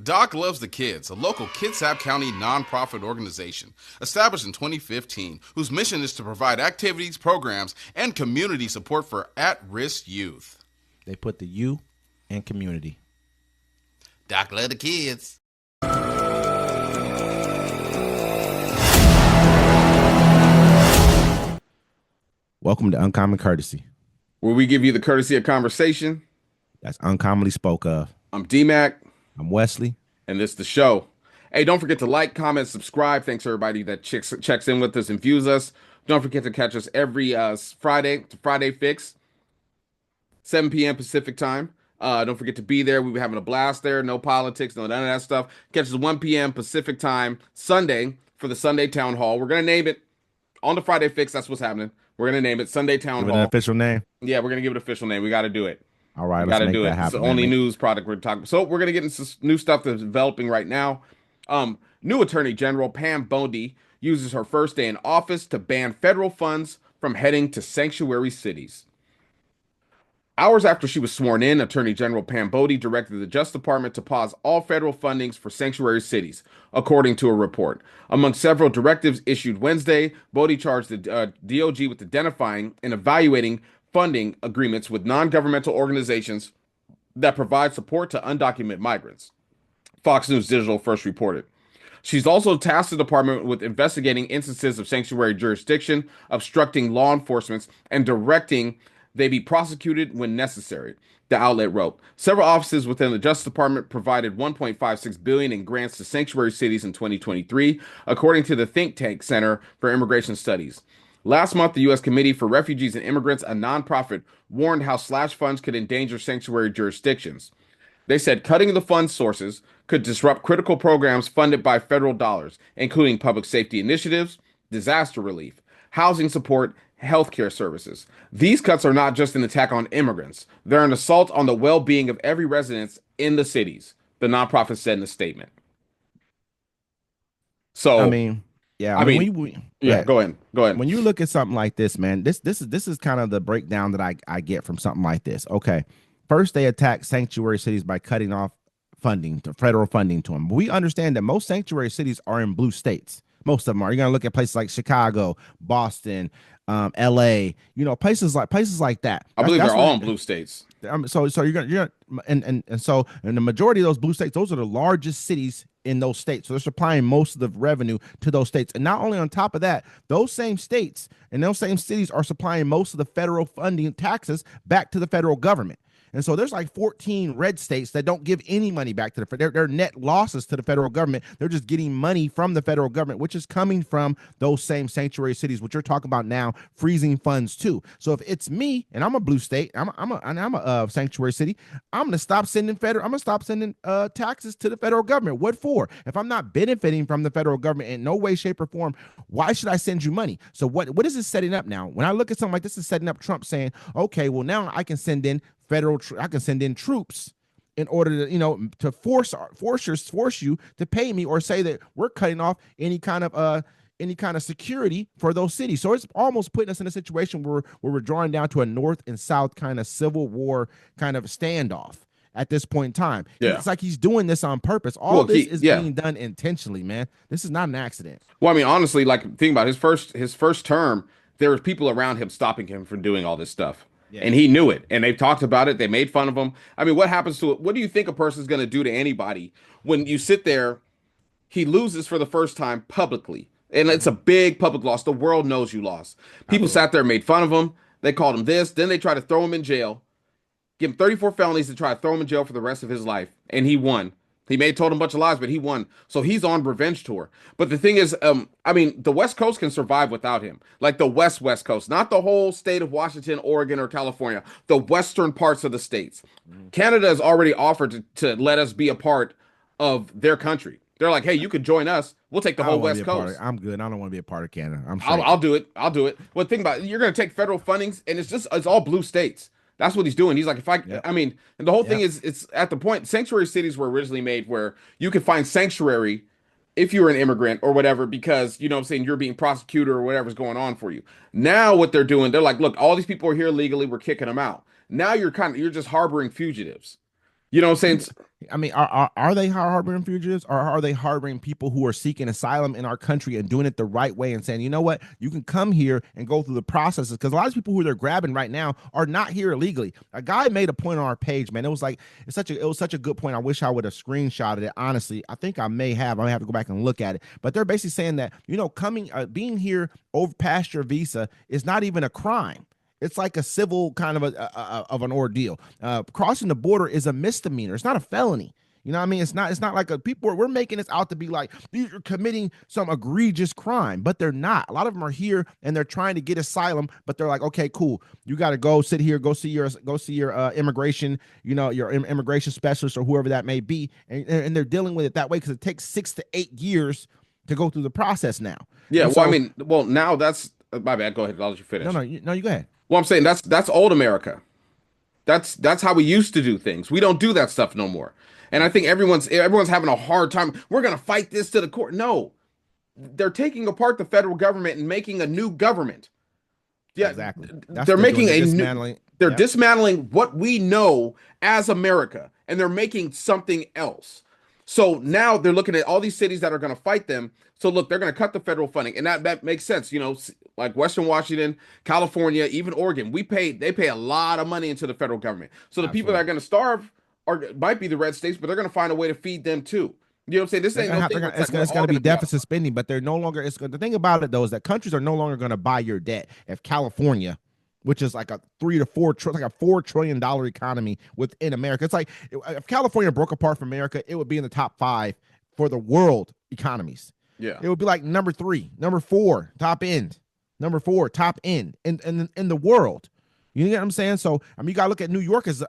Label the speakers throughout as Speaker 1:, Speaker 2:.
Speaker 1: Doc Loves the Kids, a local Kitsap County nonprofit organization established in 2015 whose mission is to provide activities, programs, and community support for at-risk youth.
Speaker 2: They put the you in community.
Speaker 1: Doc Loves the Kids.
Speaker 2: Welcome to Uncommon Courtesy,
Speaker 3: where we give you the courtesy of conversation
Speaker 2: that's uncommonly spoke of.
Speaker 3: I'm D-Mac.
Speaker 2: I'm Wesley.
Speaker 3: And this is the show. Hey, don't forget to like, comment, subscribe. Thanks to everybody that checks in with us and views us. Don't forget to catch us every Friday to Friday Fix, 7 p.m. Pacific time. Don't forget to be there. We'll be having a blast there. No politics, none of that stuff. Catch us 1 p.m. Pacific time, Sunday, for the Sunday Town Hall. We're going to name it on the Friday Fix. That's what's happening. We're going to name it Sunday Town Hall.
Speaker 2: Give it an official name?
Speaker 3: Yeah, we're going to give it an official name. We got to do it.
Speaker 2: All right,
Speaker 3: got to do it. It's the only news product we're talking about. So we're going to get into new stuff that's developing right now. New Attorney General Pam Bondi uses her first day in office to ban federal funds from heading to sanctuary cities. Hours after she was sworn in, Attorney General Pam Bondi directed the Justice Department to pause all federal fundings for sanctuary cities, according to a report. Among several directives issued Wednesday, Bondi charged the DOJ with identifying and evaluating funding agreements with non-governmental organizations that provide support to undocumented migrants. Fox News Digital first reported. She's also tasked the department with investigating instances of sanctuary jurisdiction, obstructing law enforcement, and directing they be prosecuted when necessary, the outlet wrote. Several offices within the Justice Department provided $1.56 billion in grants to sanctuary cities in 2023, according to the think tank Center for Immigration Studies. Last month, the U.S. Committee for Refugees and Immigrants, a nonprofit, warned how slash funds could endanger sanctuary jurisdictions. They said cutting the fund sources could disrupt critical programs funded by federal dollars, including public safety initiatives, disaster relief, housing support, healthcare services. These cuts are not just an attack on immigrants. They're an assault on the well-being of every resident in the cities, the nonprofit said in a statement. So,
Speaker 2: I mean, go ahead. When you look at something like this, man, this is kind of the breakdown that I get from something like this. Okay, first they attack sanctuary cities by cutting off funding, to federal funding to them. We understand that most sanctuary cities are in blue states. Most of them are. You're gonna look at places like Chicago, Boston, LA, places like that.
Speaker 3: I believe they're all in blue states.
Speaker 2: So you're gonna and the majority of those blue states, those are the largest cities in those states. So they're supplying most of the revenue to those states. And not only on top of that, those same states and those same cities are supplying most of the federal funding taxes back to the federal government. And so there's like 14 red states that don't give any money back to their net losses to the federal government. They're just getting money from the federal government, which is coming from those same sanctuary cities, which you're talking about now, freezing funds too. So if it's me and I'm a blue state, I'm a sanctuary city, I'm going to stop sending taxes to the federal government. What for? If I'm not benefiting from the federal government in no way, shape, or form, why should I send you money? So what is this setting up now? When I look at something like this, is setting up Trump saying, okay, well, now I can send in troops in order to to force you to pay me, or say that we're cutting off any kind of security for those cities. So it's almost putting us in a situation where we're drawing down to a North and South kind of civil war kind of standoff at this point in time. Yeah. It's like he's doing this on purpose. This is being done intentionally, man. This is not an accident.
Speaker 3: Well, I mean, honestly, like, think about his first term, there were people around him stopping him from doing all this stuff. Yeah. And he knew it, and they've talked about it. They made fun of him. I mean, what happens to it? What do you think a person's going to do to anybody when you sit there? He loses for the first time publicly, and it's a big public loss. The world knows you lost. People sat there and made fun of him. They called him this. Then they tried to throw him in jail, give him 34 felonies to try to throw him in jail for the rest of his life, and he won. He may have told him a bunch of lies, but he won. So he's on revenge tour. But the thing is, I mean, the West Coast can survive without him. Like the West Coast, not the whole state of Washington, Oregon, or California, the western parts of the states. Canada has already offered to let us be a part of their country. They're like, hey, you could join us. We'll take the whole West Coast.
Speaker 2: I'm good. I don't want to be a part of Canada.
Speaker 3: I'll do it. Well, think about it. You're going to take federal fundings, and it's all blue states. That's what he's doing. He's like, I mean, and the whole thing is, it's at the point, sanctuary cities were originally made where you could find sanctuary if you're an immigrant or whatever, because, you know what I'm saying, you're being prosecuted or whatever's going on for you. Now what they're doing, they're like, look, all these people are here legally, we're kicking them out. Now you're just harboring fugitives. You know what I'm saying?
Speaker 2: I mean, are they harboring fugitives, or are they harboring people who are seeking asylum in our country and doing it the right way and saying, you know what, you can come here and go through the processes? Because a lot of people who they're grabbing right now are not here illegally. A guy made a point on our page, man. It was like it was such a good point. I wish I would have screenshotted it. Honestly, I think I may have. I have to go back and look at it. But they're basically saying that, you know, being here over past your visa is not even a crime. It's like a civil kind of of an ordeal. Crossing the border is a misdemeanor. It's not a felony. You know what I mean? It's not like we're making this out to be like these are committing some egregious crime, but they're not. A lot of them are here and they're trying to get asylum, but they're like, okay, cool. You got to go sit here, go see your immigration, you know, your immigration specialist or whoever that may be, and they're dealing with it that way because it takes 6 to 8 years to go through the process now.
Speaker 3: Yeah.
Speaker 2: And
Speaker 3: Well, I
Speaker 2: so,
Speaker 3: mean, now that's my bad. Go ahead. I'll let you finish.
Speaker 2: no, you go ahead.
Speaker 3: Well, I'm saying that's old America. That's how we used to do things. We don't do that stuff no more. And I think everyone's having a hard time. We're gonna fight this to the court. No, they're taking apart the federal government and making a new government. Yeah,
Speaker 2: Exactly.
Speaker 3: they're making a
Speaker 2: dismantling.
Speaker 3: they're
Speaker 2: Yep.
Speaker 3: dismantling what we know as America, and they're making something else. So now they're looking at all these cities that are going to fight them. So look, they're going to cut the federal funding, and that makes sense. You know, like Western Washington, California, even Oregon, they pay a lot of money into the federal government. So the people that
Speaker 2: Absolutely.
Speaker 3: are going to starve might be the red states, but they're going to find a way to feed them too. You know what I'm saying? This ain't no thing where it's like
Speaker 2: It's
Speaker 3: we're all
Speaker 2: gonna
Speaker 3: going
Speaker 2: be
Speaker 3: to be out.
Speaker 2: deficit spending, but they're no longer. The thing about it though is that countries are no longer going to buy your debt. If California, which is like a like a $4 trillion economy within America, it's like if California broke apart from America, it would be in the top 5 for the world economies.
Speaker 3: Yeah.
Speaker 2: It would be like number 3, number 4, top end, number 4, top end in the world. You know what I'm saying? So I mean, you gotta look at New York is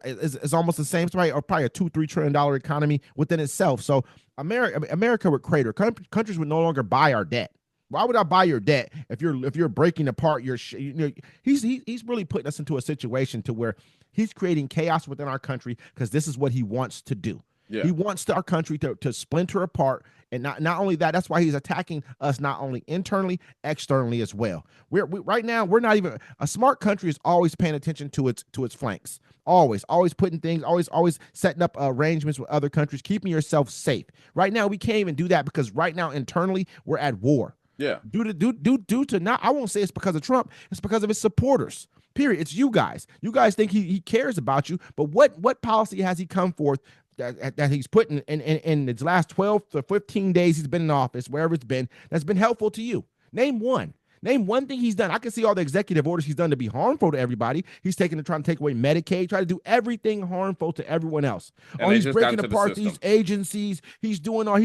Speaker 2: almost the same. It's probably a $2-3 trillion economy within itself. So America would crater. Countries would no longer buy our debt. Why would I buy your debt if you're breaking apart your? You know, he's really putting us into a situation to where he's creating chaos within our country because this is what he wants to do.
Speaker 3: Yeah.
Speaker 2: He wants our country to splinter apart, and not only that, that's why he's attacking us not only internally, externally as well. Right now we're not even a smart country is always paying attention to its flanks, always putting things, always setting up arrangements with other countries, keeping yourself safe. Right now we can't even do that because right now internally we're at war.
Speaker 3: Yeah.
Speaker 2: Due to not, I won't say it's because of Trump, it's because of his supporters. Period. It's you guys. You guys think he cares about you, but what policy has he come forth that he's put in his last 12 to 15 days he's been in office, wherever it's been, that's been helpful to you? Name one. Name one thing he's done. I can see all the executive orders he's done to be harmful to everybody. He's trying to take away Medicaid, try to do everything harmful to everyone else.
Speaker 3: And
Speaker 2: He's
Speaker 3: just got
Speaker 2: breaking
Speaker 3: into the
Speaker 2: apart
Speaker 3: system.
Speaker 2: these agencies. He's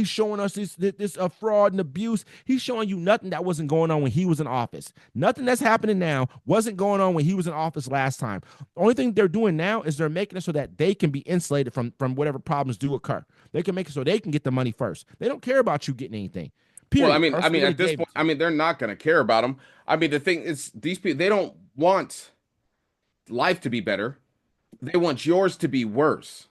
Speaker 2: showing us this fraud and abuse. He's showing you nothing that wasn't going on when he was in office. Nothing that's happening now wasn't going on when he was in office last time. The only thing they're doing now is they're making it so that they can be insulated from whatever problems do occur. They can make it so they can get the money first. They don't care about you getting anything. Period.
Speaker 3: Well, I mean, at this point, I mean, they're not going to care about them. I mean, the thing is, these people, they don't want life to be better. They want yours to be worse.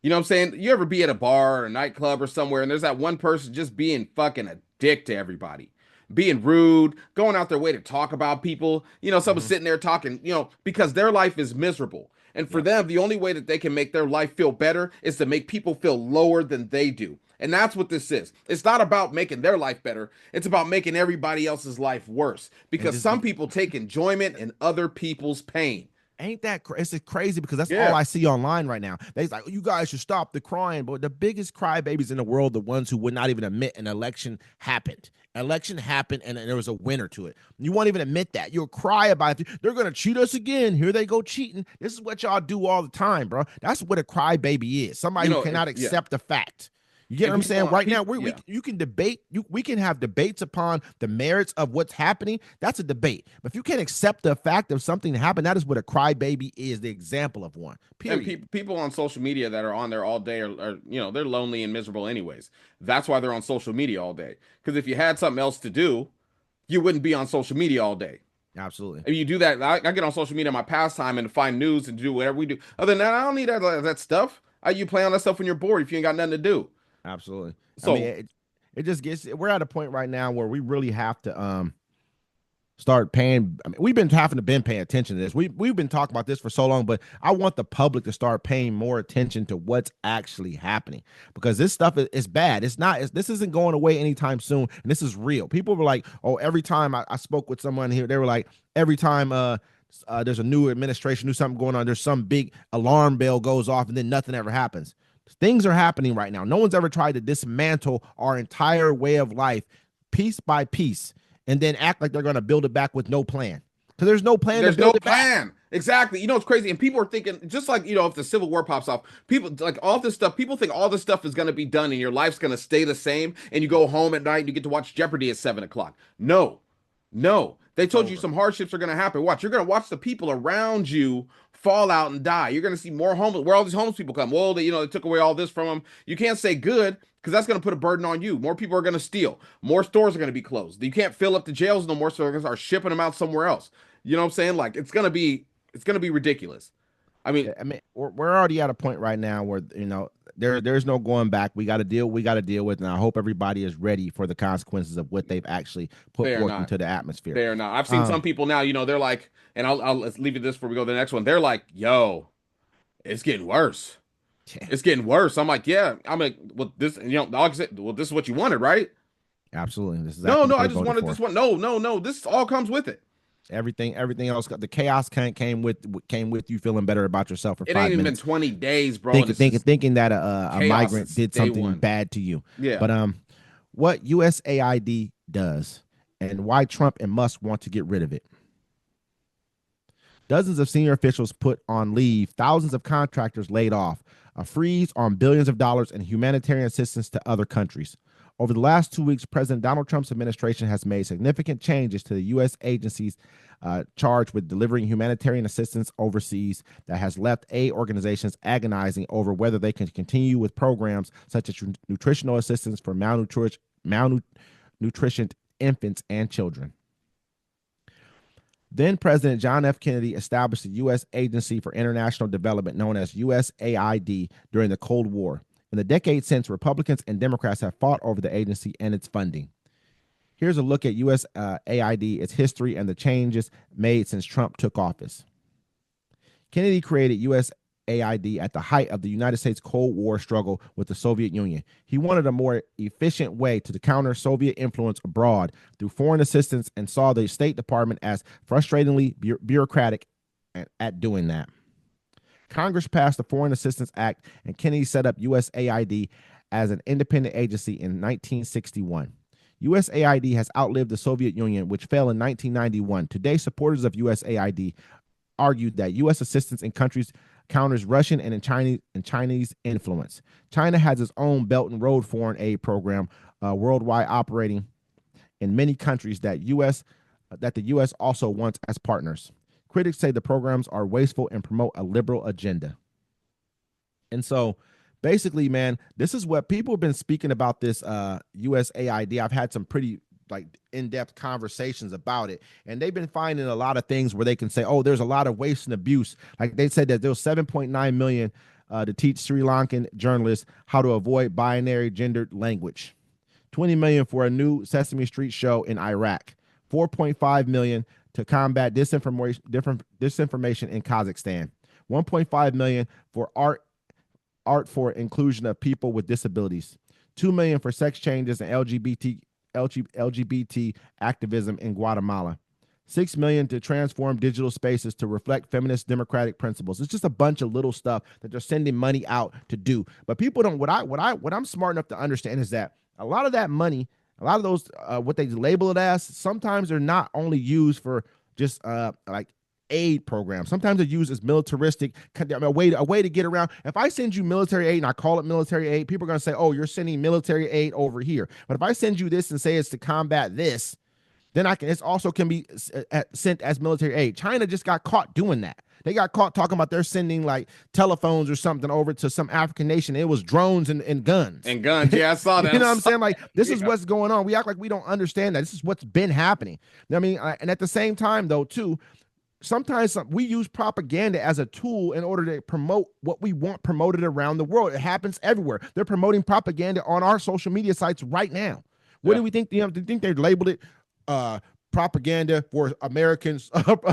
Speaker 3: You know what I'm saying? You ever be at a bar or a nightclub or somewhere, and there's that one person just being fucking a dick to everybody, being rude, going out their way to talk about people. You know, someone's sitting there talking, you know, because their life is miserable. And for them, the only way that they can make their life feel better is to make people feel lower than they do. And that's what this is. It's not about making their life better. It's about making everybody else's life worse. Because some people take enjoyment in other people's pain.
Speaker 2: Ain't that it's crazy because that's
Speaker 3: Yeah.
Speaker 2: all I see online right now. They're like, you guys should stop the crying. But the biggest crybabies in the world, the ones who would not even admit an election happened. Election happened and there was a winner to it. You won't even admit that. You'll cry about it. They're going to cheat us again. Here they go cheating. This is what y'all do all the time, bro. That's what a crybaby is. Somebody who cannot accept the fact. You get what I'm saying? Right now, you can debate. We can have debates upon the merits of what's happening. That's a debate. But if you can't accept the fact of something that happened, that is what a crybaby is. The example of one. Period.
Speaker 3: And people on social media that are on there all day are, you know, they're lonely and miserable anyways. That's why they're on social media all day. Because if you had something else to do, you wouldn't be on social media all day.
Speaker 2: Absolutely.
Speaker 3: If you do that, I get on social media in my pastime and find news and do whatever we do. Other than that, I don't need that stuff. You play on that stuff when you're bored if you ain't got nothing to do.
Speaker 2: Absolutely.
Speaker 3: So
Speaker 2: I mean, it just gets. We're at a point right now where we really have to start paying. I mean, we've been paying attention to this. We've been talking about this for so long, but I want the public to start paying more attention to what's actually happening, because this stuff is bad. This isn't going away anytime soon, and this is real. People were like, oh, every time I spoke with someone here, they were like, every time there's a new administration, new something going on, there's some big alarm bell goes off, and then nothing ever happens. Things are happening right now. No one's ever tried to dismantle our entire way of life piece by piece and then act like they're going to build it back with no plan. Because there's no plan.
Speaker 3: There's no plan. Exactly. You know, it's crazy. And people are thinking, just like, you know, if the Civil War pops off, people like all this stuff, people think all this stuff is going to be done and your life's going to stay the same. And you go home at night and you get to watch Jeopardy at 7:00. No. They told you some hardships are going to happen. Watch. You're going to watch the people around you fall out and die. You're going to see more homeless. Where all these homeless people come? Well, they took away all this from them. You can't say good, because that's going to put a burden on you. More people are going to steal. More stores are going to be closed. You can't fill up the jails no more, so they're going to start shipping them out somewhere else. You know what I'm saying? Like, it's going to be ridiculous. I mean,
Speaker 2: we're already at a point right now where, there's no going back. We got to deal with, and I hope everybody is ready for the consequences of what they've actually put forth into the atmosphere.
Speaker 3: They are not. I've seen some people now, they're like, and I'll let's leave it this before we go to the next one. They're like, yo, it's getting worse. It's getting worse. I'm like, yeah. I'm like, well, this, well, this is what you wanted, right?
Speaker 2: Absolutely. This is
Speaker 3: no. I just wanted this one. No. This all comes with it.
Speaker 2: Everything else, the chaos came with you feeling better about yourself for 5 minutes.
Speaker 3: It ain't even been 20 days, bro.
Speaker 2: Thinking that a migrant did something bad to you.
Speaker 3: Yeah.
Speaker 2: But what USAID does and why Trump and Musk want to get rid of it. Dozens of senior officials put on leave, thousands of contractors laid off, a freeze on billions of dollars in humanitarian assistance to other countries. Over the last 2 weeks, President Donald Trump's administration has made significant changes to the U.S. agencies charged with delivering humanitarian assistance overseas that has left aid organizations agonizing over whether they can continue with programs such as nutritional assistance for malnutritioned infants and children. Then President John F. Kennedy established the U.S. Agency for International Development, known as USAID, during the Cold War. In the decades since, Republicans and Democrats have fought over the agency and its funding. Here's a look at USAID, its history, and the changes made since Trump took office. Kennedy created USAID at the height of the United States Cold War struggle with the Soviet Union. He wanted a more efficient way to counter Soviet influence abroad through foreign assistance and saw the State Department as frustratingly bureaucratic at doing that. Congress passed the Foreign Assistance Act, and Kennedy set up USAID as an independent agency in 1961. USAID has outlived the Soviet Union, which fell in 1991. Today, supporters of USAID argued that U.S. assistance in countries counters Russian and Chinese influence. China has its own Belt and Road foreign aid program worldwide, operating in many countries that the U.S. also wants as partners. Critics say the programs are wasteful and promote a liberal agenda. And so basically, man, this is what people have been speaking about this USAID. I've had some pretty in-depth conversations about it, and they've been finding a lot of things where they can say, oh, there's a lot of waste and abuse. Like they said that there was $7.9 million to teach Sri Lankan journalists how to avoid binary gendered language, $20 million for a new Sesame Street show in Iraq, $4.5 million to combat disinformation in Kazakhstan, $1.5 million for art for inclusion of people with disabilities, $2 million for sex changes and LGBT activism in Guatemala, $6 million to transform digital spaces to reflect feminist democratic principles. It's just a bunch of little stuff that they're sending money out to do. But people don't. What I'm smart enough to understand is that a lot of that money, a lot of those, what they label it as, sometimes they're not only used for just like aid programs. Sometimes they're used as militaristic, a way to get around. If I send you military aid and I call it military aid, people are going to say, oh, you're sending military aid over here. But if I send you this and say it's to combat this, then it also can be sent as military aid. China just got caught doing that. They got caught talking about they're sending like telephones or something over to some African nation. It was drones and guns.
Speaker 3: And guns. Yeah, I saw that.
Speaker 2: You know what I'm saying? Like, this is what's going on. We act like we don't understand that. This is what's been happening. I mean, and at the same time, though, too, sometimes we use propaganda as a tool in order to promote what we want promoted around the world. It happens everywhere. They're promoting propaganda on our social media sites right now. What do we think? Do you think they labeled it propaganda for Americans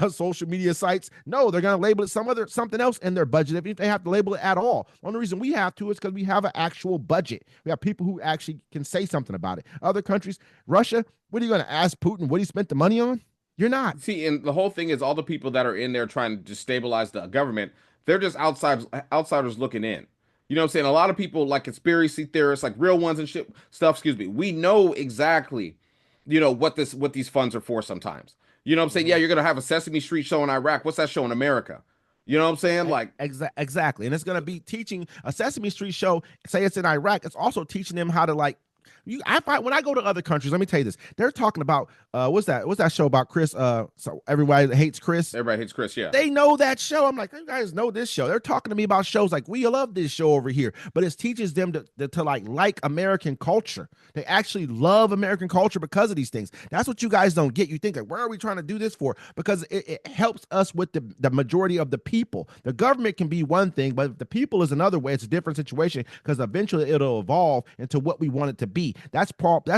Speaker 2: social media sites. No, they're going to label it something else in their budget if they have to label it at all. Only reason we have to is because we have an actual budget. We have people who actually can say something about it. Other countries, Russia, what are you going to ask Putin what he spent the money on? You're not.
Speaker 3: See, and the whole thing is all the people that are in there trying to destabilize the government, they're just outsiders looking in. You know what I'm saying? A lot of people like conspiracy theorists, like real ones and shit stuff, excuse me. We know exactly, what these funds are for sometimes. You know what I'm saying? Yeah, you're gonna have a Sesame Street show in Iraq. What's that show in America? You know what I'm saying? Like
Speaker 2: exactly. And it's going to be teaching a Sesame Street show, say it's in Iraq. It's also teaching them how to I find when I go to other countries, let me tell you this. They're talking about what's that show about Chris? So everybody hates Chris.
Speaker 3: Everybody hates Chris, yeah.
Speaker 2: They know that show. I'm like, you guys know this show. They're talking to me about shows like we love this show over here, but it teaches them to like American culture. They actually love American culture because of these things. That's what you guys don't get. You think, like, where are we trying to do this for? Because it helps us with the majority of the people. The government can be one thing, but if the people is another way, it's a different situation because eventually it'll evolve into what we want it to be. That's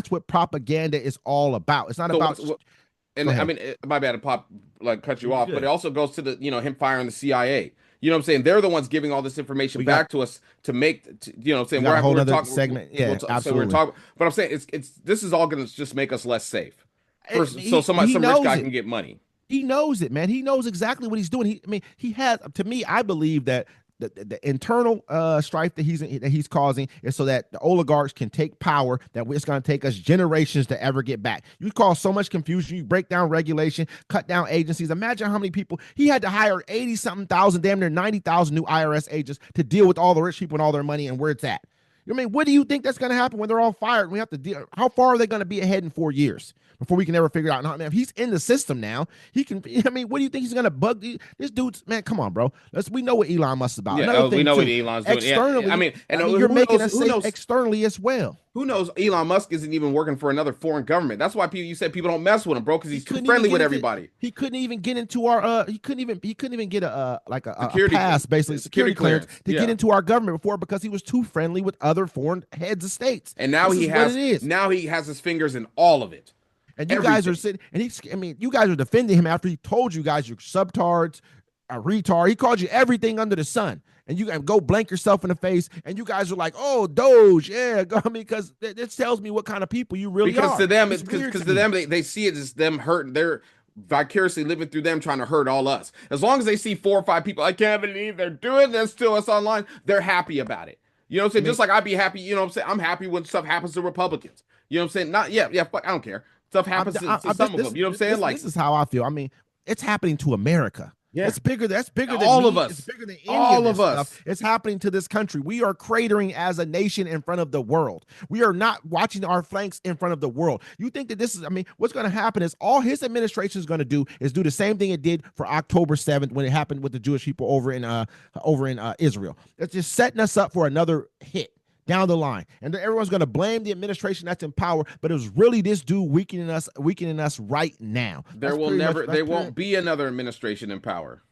Speaker 2: what propaganda is all about. It's not about.
Speaker 3: And I mean, my bad to cut you off, but it also goes to the him firing the CIA. You know what I'm saying? They're the ones giving all this information back to us to make. You know what I'm saying?
Speaker 2: We're a whole other segment. Yeah, absolutely.
Speaker 3: So we're talking, but I'm saying this is all going to just make us less safe. Some rich guy can get money.
Speaker 2: He knows it, man. He knows exactly what he's doing. He has. To me, I believe that the internal strife that he's causing is so that the oligarchs can take power that it's going to take us generations to ever get back. You cause so much confusion. You break down regulation, cut down agencies. Imagine how many people he had to hire 80-something thousand, damn near 90,000 new IRS agents to deal with all the rich people and all their money and where it's at. I mean, what do you think that's going to happen when they're all fired? We have to deal. How far are they going to be ahead in 4 years before we can ever figure out? No, man, if he's in the system now, he can. I mean, what do you think he's going to bug this dude's? Man, come on, bro. We know what Elon Musk is about.
Speaker 3: Yeah, we know what Elon's doing.
Speaker 2: Externally,
Speaker 3: yeah. I mean,
Speaker 2: you're making us safe externally as well.
Speaker 3: Who knows? Elon Musk isn't even working for another foreign government. That's why you said people don't mess with him, bro, because he's too friendly with everybody.
Speaker 2: He couldn't even get into our. He couldn't even get a pass, basically security clearance to get into our government before because he was too friendly with other foreign heads of states.
Speaker 3: And now he has his fingers in all of it.
Speaker 2: And you guys are sitting, and you guys are defending him after he told you guys you're subtards, a retard. He called you everything under the sun. And you can go blank yourself in the face, and you guys are like, "Oh, Doge, yeah." I mean, because this tells me what kind of people you really are.
Speaker 3: Because to them, they see it as them hurting. They're vicariously living through them, trying to hurt all us. As long as they see 4 or 5 people, I can't believe they're doing this to us online. They're happy about it. You know what I'm saying? Just like I'd be happy. You know what I'm saying? I'm happy when stuff happens to Republicans. You know what I'm saying? Fuck, I don't care. Stuff happens to some of them. You know what I'm saying?
Speaker 2: This is how I feel. I mean, it's happening to America. Yeah. That's bigger than
Speaker 3: all of us.
Speaker 2: It's bigger than all of us. Stuff. It's happening to this country. We are cratering as a nation in front of the world. We are not watching our flanks in front of the world. You think that this is, I mean, what's going to happen is all his administration is going to do is do the same thing it did for October 7th when it happened with the Jewish people over in Israel. It's just setting us up for another hit down the line, and everyone's going to blame the administration that's in power, but it was really this dude weakening us right now.
Speaker 3: There won't be another administration in power.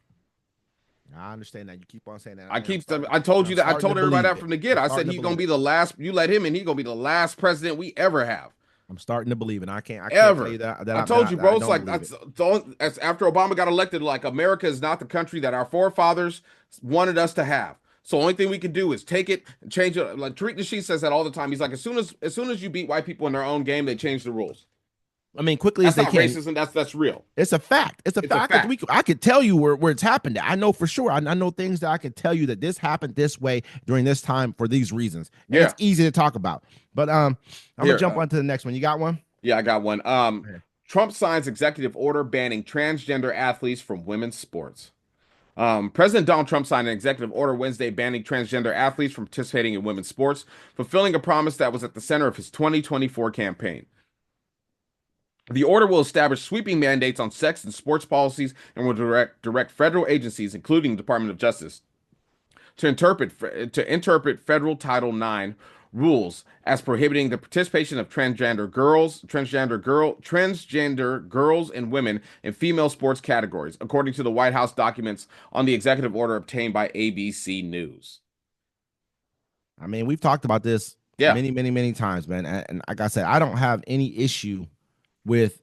Speaker 2: I understand that. You keep on saying that.
Speaker 3: I told you that. I told everybody that from the get. I said he's going to be the last. You let him in, he's going to be the last president we ever have.
Speaker 2: I'm starting to believe it. I can't
Speaker 3: ever.
Speaker 2: Tell you that
Speaker 3: I told you, bro. It's like after Obama got elected, like America is not the country that our forefathers wanted us to have. So the only thing we can do is take it and change it. Like Tariq Nasheed says that all the time. He's like, as soon as you beat white people in their own game, they change the rules.
Speaker 2: I mean, quickly as they can.
Speaker 3: That's not racism. That's real.
Speaker 2: It's a fact. It's a fact. I could tell you where it's happened. I know for sure. I know things that I can tell you that this happened this way during this time for these reasons. And it's easy to talk about. But I'm gonna jump on to the next one. You got one?
Speaker 3: Yeah, I got one. Trump signs executive order banning transgender athletes from women's sports. President Donald Trump signed an executive order Wednesday banning transgender athletes from participating in women's sports, fulfilling a promise that was at the center of his 2024 campaign. The order will establish sweeping mandates on sex and sports policies and will direct federal agencies, including the Department of Justice, to interpret federal Title IX rules as prohibiting the participation of transgender girls and women in female sports categories, according to the White House documents on the executive order obtained by ABC News.
Speaker 2: I mean, we've talked about this many, many, many times, man. And like I said, I don't have any issue with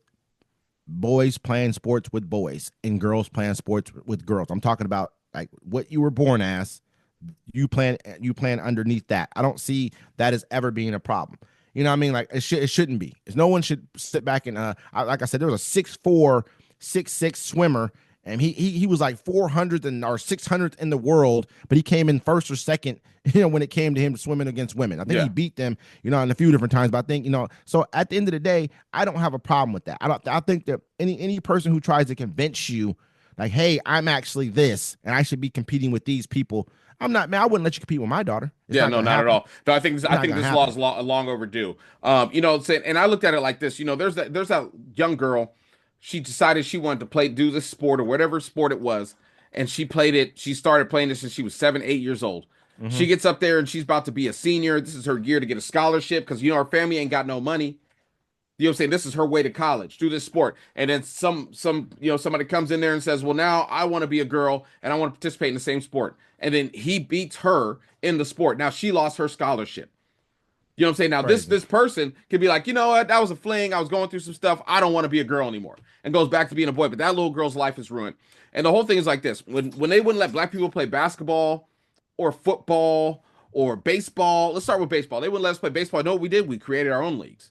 Speaker 2: boys playing sports with boys and girls playing sports with girls. I'm talking about like what you were born as. You plan underneath that. I don't see that as ever being a problem. You know what I mean? Like it shouldn't be. No one should sit back and like I said, there was a 6'4", 6'6" swimmer, and he was like 400th or 600th in the world, but he came in first or second, when it came to him swimming against women. I think he beat them, in a few different times. But I think, so at the end of the day, I don't have a problem with that. I think that any person who tries to convince you, like, hey, I'm actually this, and I should be competing with these people. I'm not, man. I wouldn't let you compete with my daughter. It's
Speaker 3: Yeah, no, not at all. Though I think this law is long overdue. And I looked at it like this. There's that young girl. She decided she wanted to do this sport or whatever sport it was, and she played it. She started playing this since she was 7, 8 years old. Mm-hmm. She gets up there and she's about to be a senior. This is her year to get a scholarship because her family ain't got no money. You know what I'm saying? This is her way to college, do this sport. And then somebody comes in there and says, well, now I want to be a girl and I want to participate in the same sport. And then he beats her in the sport. Now she lost her scholarship. You know what I'm saying? Now this person could be like, you know what? That was a fling. I was going through some stuff. I don't want to be a girl anymore. And goes back to being a boy. But that little girl's life is ruined. And the whole thing is like this. When they wouldn't let black people play basketball or football or baseball. Let's start with baseball. They wouldn't let us play baseball. No, what we did? We created our own leagues.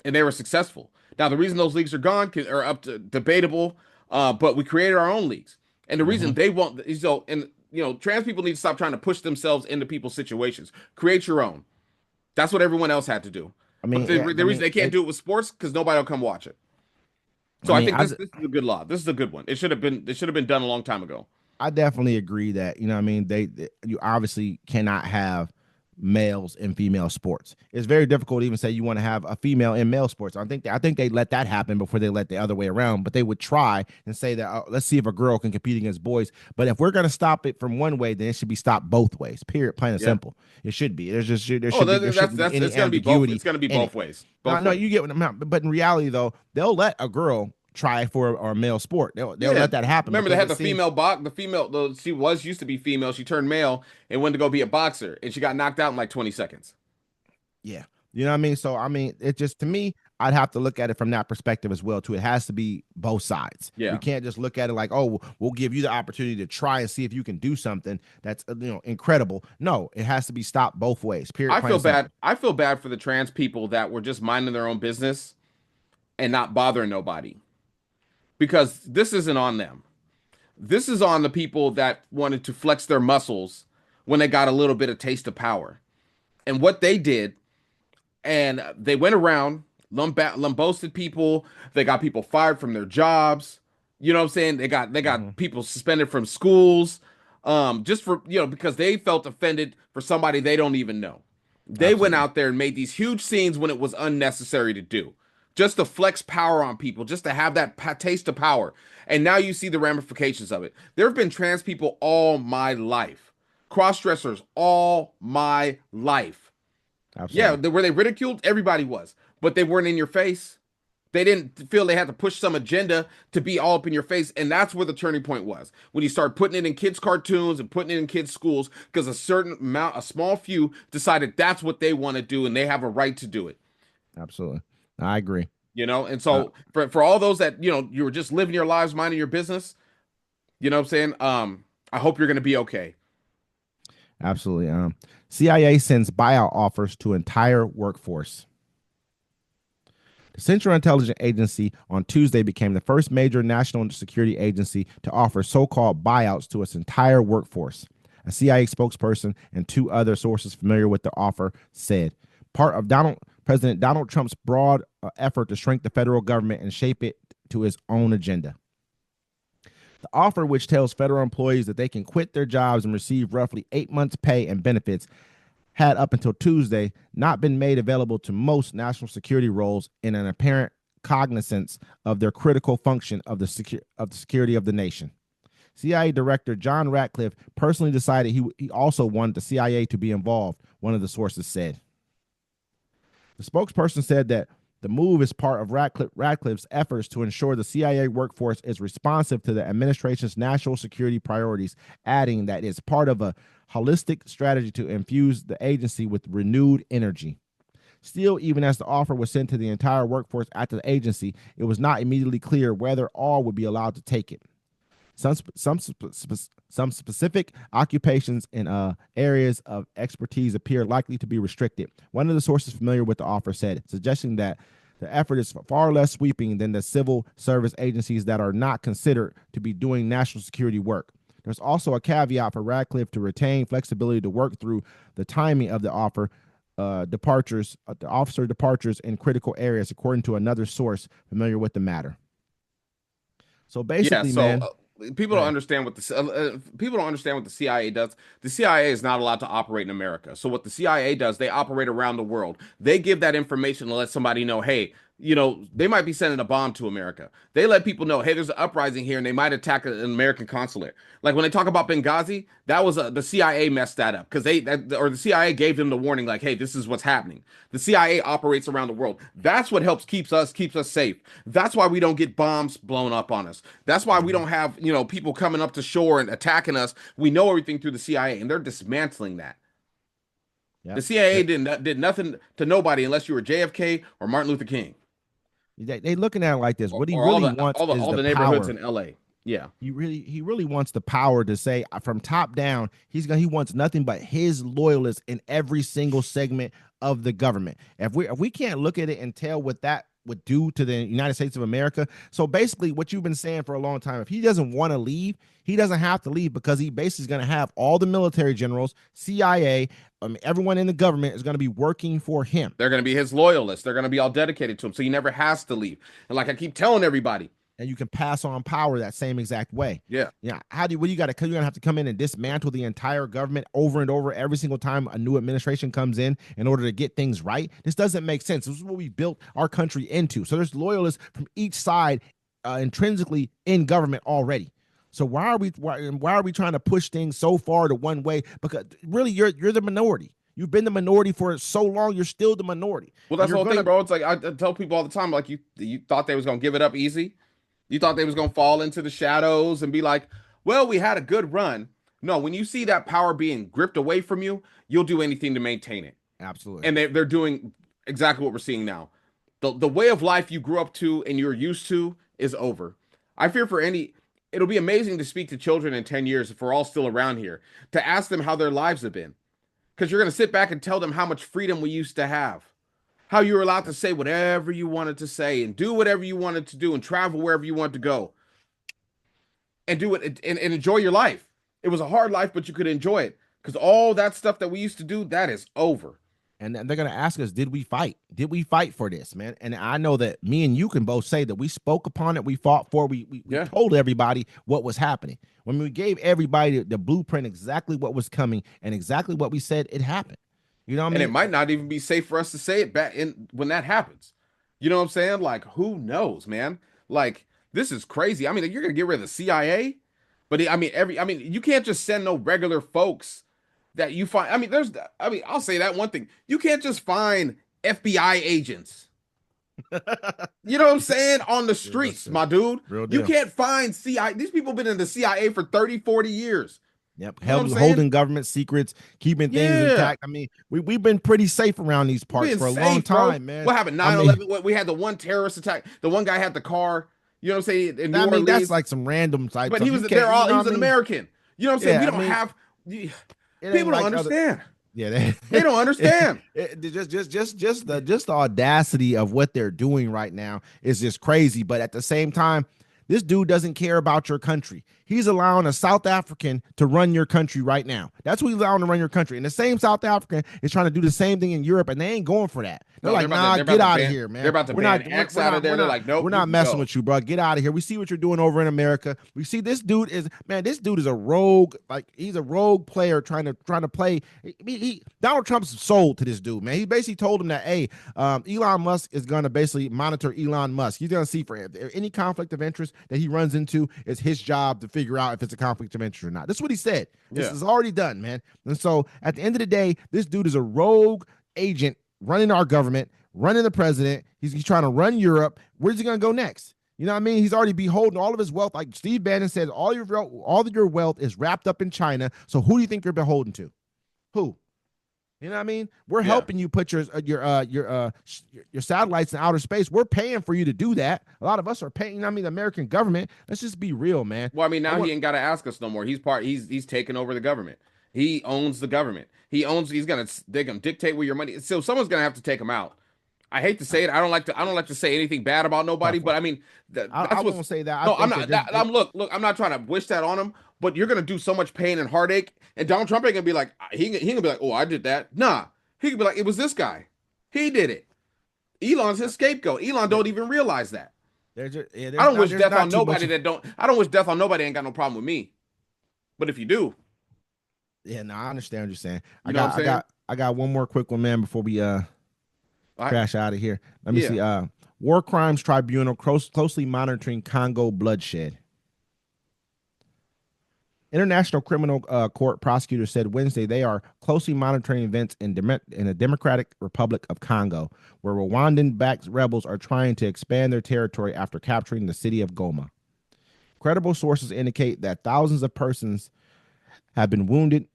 Speaker 3: And they were successful. Now, the reason those leagues are gone are up to debatable, but we created our own leagues. And the reason they won't, trans people need to stop trying to push themselves into people's situations. Create your own. That's what everyone else had to do. I mean, but the reason they can't do it with sports because nobody will come watch it. So I think this is a good law. This is a good one. It should have been done a long time ago.
Speaker 2: I definitely agree that, you obviously cannot have males in female sports. It's very difficult to even say you want to have a female in male sports. I think they let that happen before they let the other way around, but they would try and say that let's see if a girl can compete against boys. But if we're going to stop it from one way, then it should be stopped both ways. Period. Plain and simple. It should be. It's going to be both.
Speaker 3: It's going to be both ways.
Speaker 2: No, you get what I'm at. But in reality, though, they'll let a girl try for a male sport. They'll let that happen.
Speaker 3: Remember, they had the female she used to be female. She turned male and went to go be a boxer, and she got knocked out in like 20 seconds.
Speaker 2: Yeah. You know what I mean? So, it just, to me, I'd have to look at it from that perspective as well, too. It has to be both sides.
Speaker 3: Yeah.
Speaker 2: We can't just look at it like, oh, we'll give you the opportunity to try and see if you can do something that's, incredible. No, it has to be stopped both ways. Period.
Speaker 3: I feel bad for the trans people that were just minding their own business and not bothering nobody. Because this isn't on them. This is on the people that wanted to flex their muscles when they got a little bit of taste of power. And what they did, and they went around, lambosted people. They got people fired from their jobs. You know what I'm saying? They got people suspended from schools, just for, because they felt offended for somebody they don't even know. They went out there and made these huge scenes when it was unnecessary to do. Just to flex power on people, just to have that taste of power. And now you see the ramifications of it. There have been trans people all my life. Cross-dressers all my life. Absolutely. Yeah, were they ridiculed? Everybody was. But they weren't in your face. They didn't feel they had to push some agenda to be all up in your face. And that's where the turning point was. When you start putting it in kids' cartoons and putting it in kids' schools, because a small few decided that's what they want to do and they have a right to do it.
Speaker 2: Absolutely. I agree.
Speaker 3: And so for all those that, you were just living your lives, minding your business, you know what I'm saying? I hope you're going to be okay.
Speaker 2: Absolutely. CIA sends buyout offers to entire workforce. The Central Intelligence Agency on Tuesday became the first major national security agency to offer so-called buyouts to its entire workforce. A CIA spokesperson and 2 other sources familiar with the offer said, part of President Donald Trump's broad effort to shrink the federal government and shape it to his own agenda. The offer, which tells federal employees that they can quit their jobs and receive roughly 8 months' pay and benefits, had up until Tuesday not been made available to most national security roles in an apparent cognizance of their critical function of the security of the nation. CIA Director John Ratcliffe personally decided he also wanted the CIA to be involved, one of the sources said. The spokesperson said that the move is part of Ratcliffe's efforts to ensure the CIA workforce is responsive to the administration's national security priorities, adding that it's part of a holistic strategy to infuse the agency with renewed energy. Still, even as the offer was sent to the entire workforce at the agency, it was not immediately clear whether all would be allowed to take it. Some specific occupations and areas of expertise appear likely to be restricted. One of the sources familiar with the offer said, suggesting that the effort is far less sweeping than the civil service agencies that are not considered to be doing national security work. There's also a caveat for Radcliffe to retain flexibility to work through the timing of the offer departures, the officer departures in critical areas, according to another source familiar with the matter. So basically, man.
Speaker 3: People don't understand what the CIA does. The CIA is not allowed to operate in America. So what the CIA does, they operate around the world. They give that information to let somebody know, hey, they might be sending a bomb to America. They let people know, hey, there's an uprising here, and they might attack an American consulate. Like when they talk about Benghazi, that was the CIA messed that up because the CIA gave them the warning, like, hey, this is what's happening. The CIA operates around the world. That's what keeps us safe. That's why we don't get bombs blown up on us. That's why we don't have people coming up to shore and attacking us. We know everything through the CIA, and they're dismantling that. Yep. The CIA did nothing to nobody unless you were JFK or Martin Luther King.
Speaker 2: They looking at it like this. What he really wants is
Speaker 3: all the neighborhoods in LA. Yeah.
Speaker 2: He really wants the power to say from top down, he wants nothing but his loyalists in every single segment of the government. If we can't look at it and tell what that would do to the United States of America. So basically what you've been saying for a long time, if he doesn't want to leave, he doesn't have to leave because he basically is going to have all the military generals, CIA, everyone in the government is going to be working for him.
Speaker 3: They're going to be his loyalists. They're going to be all dedicated to him. So he never has to leave. And like I keep telling everybody,
Speaker 2: and you can pass on power that same exact way.
Speaker 3: Yeah.
Speaker 2: Yeah. You're going to have to come in and dismantle the entire government over and over every single time a new administration comes in order to get things right. This doesn't make sense. This is what we built our country into. So there's loyalists from each side intrinsically in government already. So why are we trying to push things so far to one way? Because really you're the minority. You've been the minority for so long. You're still the minority.
Speaker 3: Well, that's the whole thing, bro. It's like I tell people all the time, like you thought they was going to give it up easy. You thought they was going to fall into the shadows and be like, well, we had a good run. No, when you see that power being gripped away from you, you'll do anything to maintain it.
Speaker 2: Absolutely.
Speaker 3: And they're doing exactly what we're seeing now. The way of life you grew up to and you're used to is over. I fear it'll be amazing to speak to children in 10 years if we're all still around here, to ask them how their lives have been. Because you're going to sit back and tell them how much freedom we used to have. How you were allowed to say whatever you wanted to say and do whatever you wanted to do and travel wherever you wanted to go and do it and enjoy your life. It was a hard life, but you could enjoy it because all that stuff that we used to do, that is over.
Speaker 2: And they're going to ask us, did we fight? Did we fight for this, man? And I know that me and you can both say that we spoke upon it. We fought for, we told everybody what was happening. When we gave everybody the blueprint, exactly what was coming and exactly what we said, it happened. You know what I mean?
Speaker 3: And it might not even be safe for us to say it back when that happens. You know what I'm saying? Like, who knows, man? Like, this is crazy. I mean, you're gonna get rid of the CIA, but you can't just send no regular folks that you find. I'll say that one thing. You can't just find FBI agents. You know what I'm saying? On the streets, my dude. You can't find CIA. These people have been in the CIA for 30, 40 years.
Speaker 2: Yep, holding government secrets, keeping things intact. I mean, we've been pretty safe around these parts for a long time, man.
Speaker 3: What happened? 9/11. We had the one terrorist attack. The one guy had the car. You know what I'm saying? In New Orleans.
Speaker 2: That's like some random type.
Speaker 3: But he was there. He was an American. You know what I'm saying? We don't have. People don't understand.
Speaker 2: Yeah,
Speaker 3: they don't understand.
Speaker 2: Just the audacity of what they're doing right now is just crazy. But at the same time, this dude doesn't care about your country. He's allowing a South African to run your country right now. That's what he's allowing to run your country. And the same South African is trying to do the same thing in Europe, and they ain't going for that. They're like, get out of here, man.
Speaker 3: They're about to ban X out of there. They're like, nope,
Speaker 2: we're not messing with you, bro. Get out of here. We see what you're doing over in America. We see this dude is a rogue. Like, he's a rogue player trying to play. Donald Trump's sold to this dude, man. He basically told him that, hey, Elon Musk is going to basically monitor Elon Musk. He's going to see for any conflict of interest that he runs into, it's his job to figure out if it's a conflict of interest or not. That's what he said. This is already done, man. And so at the end of the day, this dude is a rogue agent running our government, running the president. He's trying to run Europe. Where's he going to go next? You know what I mean? He's already beholden all of his wealth. Like Steve Bannon says, all of your wealth is wrapped up in China. So who do you think you're beholden to? Who? You know what I mean? We're
Speaker 3: Yeah.
Speaker 2: helping you put your satellites in outer space. We're paying for you to do that. A lot of us are paying. I mean, the American government. Let's just be real, man.
Speaker 3: Well, I mean,
Speaker 2: I
Speaker 3: now
Speaker 2: want
Speaker 3: he ain't got to ask us no more. He's taking over the government. He owns the government. They're gonna dictate where your money. So someone's gonna have to take him out. I hate to say it. I don't like to say anything bad about nobody,
Speaker 2: tough
Speaker 3: but
Speaker 2: one.
Speaker 3: I mean,
Speaker 2: I
Speaker 3: that's
Speaker 2: won't
Speaker 3: what's.
Speaker 2: say that. I
Speaker 3: No, I'm
Speaker 2: think that
Speaker 3: not. I'm look. I'm not trying to wish that on him, but you're gonna do so much pain and heartache, and Donald Trump ain't gonna be like he gonna be like, oh, I did that. Nah, he could be like, it was this guy. He did it. Elon's his scapegoat. Elon don't even realize that.
Speaker 2: there's just, yeah,
Speaker 3: I don't wish
Speaker 2: there's
Speaker 3: death
Speaker 2: not
Speaker 3: on
Speaker 2: too much.
Speaker 3: nobody that don't. I don't wish death on nobody ain't got no problem with me. But if you do,
Speaker 2: Yeah, no, I understand what you're saying.
Speaker 3: you know what I'm saying?
Speaker 2: I got one more quick one, man, before we crash out of here. Let me
Speaker 3: Yeah.
Speaker 2: see. War Crimes Tribunal closely monitoring Congo bloodshed. International Criminal Court prosecutors said Wednesday they are closely monitoring events in the Democratic Republic of Congo, where Rwandan-backed rebels are trying to expand their territory after capturing the city of Goma. Credible sources indicate that thousands of persons have been wounded,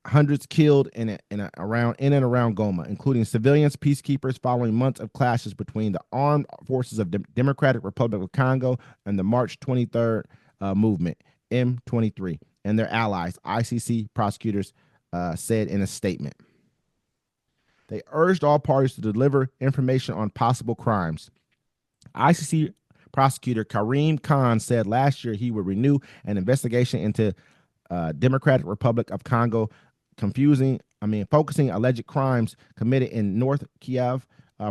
Speaker 2: hundreds killed in and around Goma, including civilians, peacekeepers, following months of clashes between the armed forces of the Democratic Republic of Congo and the March 23rd movement, M23, and their allies, ICC prosecutors said in a statement. They urged all parties to deliver information on possible crimes. ICC prosecutor Karim Khan said last year he would renew an investigation into Democratic Republic of Congo, focusing alleged crimes committed in North Kivu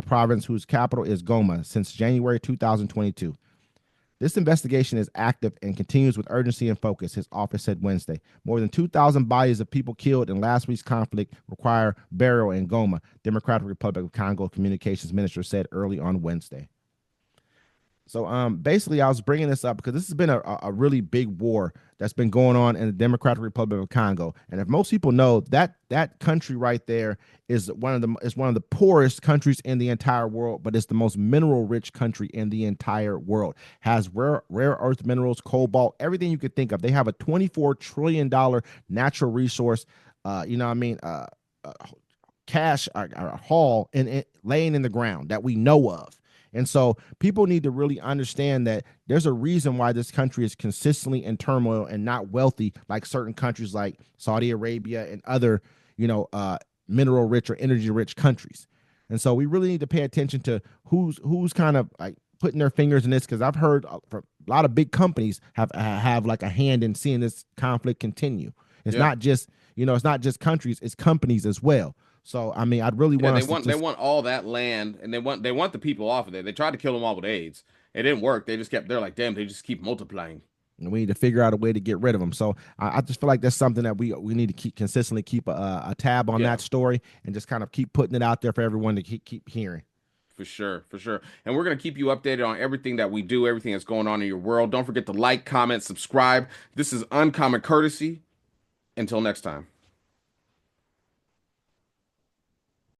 Speaker 2: province, whose capital is Goma, since January 2022. This investigation is active and continues with urgency and focus, his office said Wednesday. More than 2,000 bodies of people killed in last week's conflict require burial in Goma, Democratic Republic of Congo communications minister said early on Wednesday. So basically, I was bringing this up because this has been a really big war that's been going on in the Democratic Republic of Congo. And if most people know that that country right there is one of the poorest countries in the entire world, but it's the most mineral rich country in the entire world. Has rare earth minerals, cobalt, everything you could think of. They have a $24 trillion natural resource. Cash haul and laying in the ground that we know of. And so people need to really understand that there's a reason why this country is consistently in turmoil and not wealthy like certain countries like Saudi Arabia and other, mineral rich or energy rich countries. And so we really need to pay attention to who's kind of like putting their fingers in this, because I've heard a lot of big companies have like a hand in seeing this conflict continue. It's not just countries, it's companies as well. So I mean, I'd really want
Speaker 3: they want all that land, and they want the people off of there. They tried to kill them all with AIDS. It didn't work. They're like, damn, they just keep multiplying.
Speaker 2: and we need to figure out a way to get rid of them. So I just feel like that's something that we need to consistently keep a tab on that story, and just kind of keep putting it out there for everyone to keep hearing.
Speaker 3: For sure, for sure. And we're going to keep you updated on everything that we do, everything that's going on in your world. Don't forget to like, comment, subscribe. This is Uncommon Courtesy. Until next time.